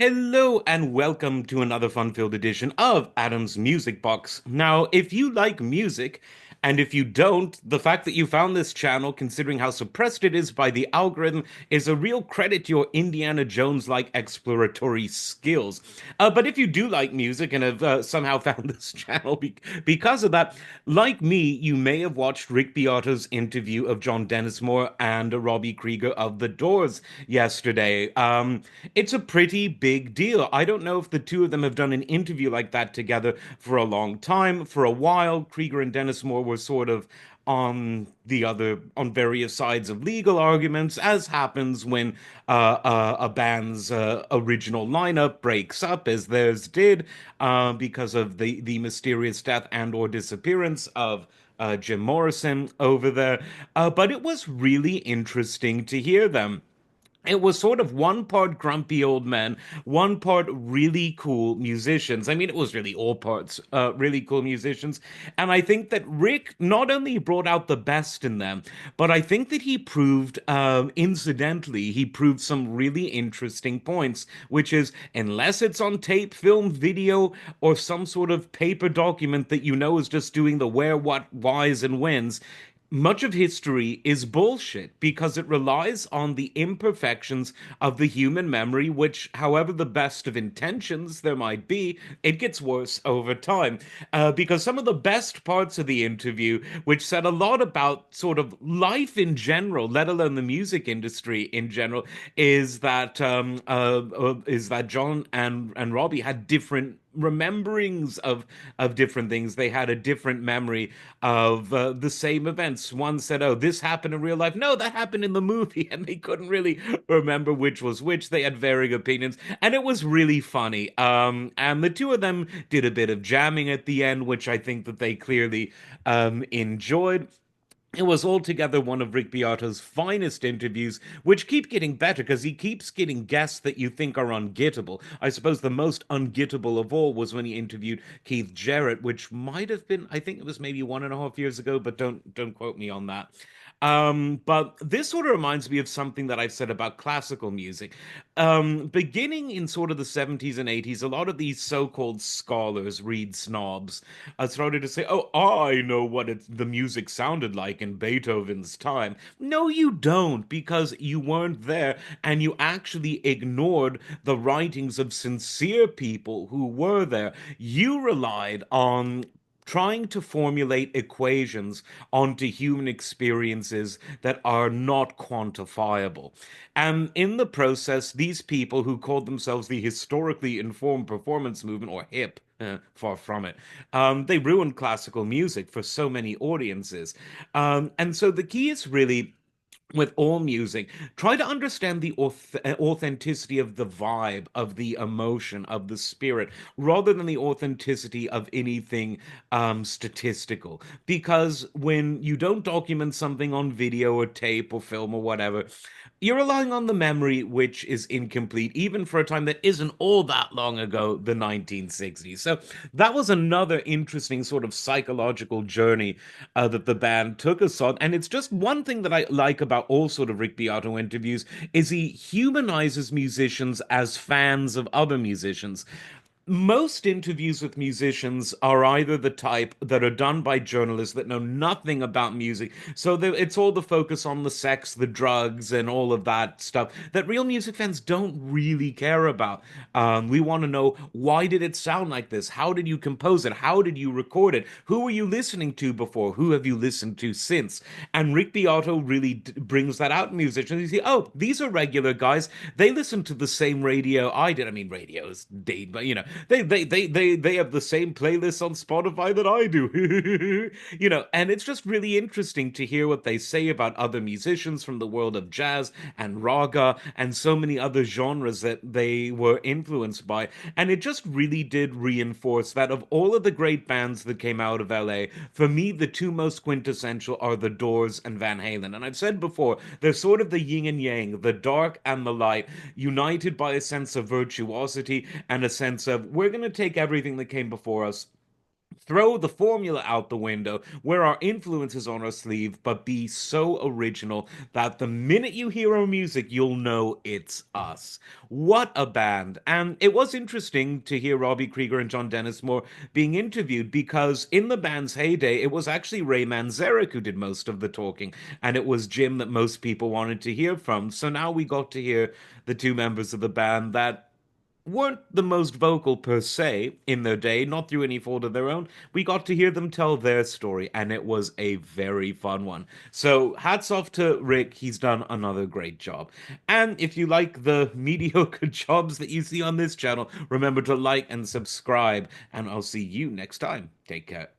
Hello and welcome to another fun-filled edition of Adam's Music Box. Now, if you like music, and if you don't, the fact that you found this channel, considering how suppressed it is by the algorithm, is a real credit to your Indiana Jones-like exploratory skills. But if you do like music and have somehow found this channel because of that, like me, you may have watched Rick Beato's interview of John Dennismore and Robbie Krieger of The Doors yesterday. It's a pretty big deal. I don't know if the two of them have done an interview like that together for a long time. For a while, Krieger and Dennis Moore were sort of on various sides of legal arguments, as happens when a band's original lineup breaks up, as theirs did, because of the mysterious death and or disappearance of Jim Morrison over there. But it was really interesting to hear them. It was sort of one part grumpy old men, one part really cool musicians. I mean, it was really all parts really cool musicians. And I think that Rick not only brought out the best in them, but I think that he proved, incidentally, he proved some really interesting points, which is unless it's on tape, film, video, or some sort of paper document that you know is just doing the where, what, whys, and whens, much of history is bullshit because it relies on the imperfections of the human memory, which, however the best of intentions there might be, it gets worse over time. Because some of the best parts of the interview, which said a lot about sort of life in general, let alone the music industry in general, is that John and Robbie had different rememberings of different things. They had a different memory of the same events. One said, "Oh, this happened in real life." No, that happened in the movie, and they couldn't really remember which was which. They had varying opinions, and it was really funny. And the two of them did a bit of jamming at the end, which I think that they clearly enjoyed. It was altogether one of Rick Beato's finest interviews, which keep getting better because he keeps getting guests that you think are ungettable. I suppose the most ungettable of all was when he interviewed Keith Jarrett, which might have been, I think it was maybe 1.5 years ago, but don't quote me on that. But this sort of reminds me of something that I've said about classical music. Beginning in sort of the 70s and 80s, a lot of these so-called scholars, read snobs, started to say, "Oh, I know what the music sounded like in Beethoven's time." No, you don't, because you weren't there and you actually ignored the writings of sincere people who were there. You relied on trying to formulate equations onto human experiences that are not quantifiable. And in the process, these people who called themselves the historically informed performance movement, or HIP, far from it, they ruined classical music for so many audiences. And so the key is really with all music, try to understand the authenticity of the vibe, of the emotion, of the spirit, rather than the authenticity of anything statistical. Because when you don't document something on video or tape or film or whatever, you're relying on the memory, which is incomplete, even for a time that isn't all that long ago, the 1960s. So that was another interesting sort of psychological journey that the band took us on. And it's just one thing that I like about all sort of Rick Beato interviews is he humanizes musicians as fans of other musicians. Most interviews with musicians are either the type that are done by journalists that know nothing about music. So it's all the focus on the sex, the drugs, and all of that stuff that real music fans don't really care about. We want to know, why did it sound like this? How did you compose it? How did you record it? Who were you listening to before? Who have you listened to since? And Rick Beato really brings that out in musicians. You see, oh, these are regular guys. They listen to the same radio I did. I mean, radio is dated, but they have the same playlists on Spotify that I do. And it's just really interesting to hear what they say about other musicians from the world of jazz and raga and so many other genres that they were influenced by. And it just really did reinforce that of all of the great bands that came out of LA, for me, the two most quintessential are The Doors and Van Halen. And I've said before, they're sort of the yin and yang, the dark and the light, united by a sense of virtuosity and a sense of, we're going to take everything that came before us throw the formula out the window, wear our influences on our sleeve, but be so original that the minute you hear our music, you'll know it's us. What a band. And it was interesting to hear Robbie Krieger and John Dennismore being interviewed because in the band's heyday, it was actually Ray Manzarek who did most of the talking, and it was Jim that most people wanted to hear from. So now we got to hear the two members of the band that weren't the most vocal per se in their day, not through any fault of their own. We got to hear them tell their story, and it was a very fun one. So, hats off to Rick. He's done another great job. And if you like the mediocre jobs that you see on this channel, remember to like and subscribe, and I'll see you next time. Take care.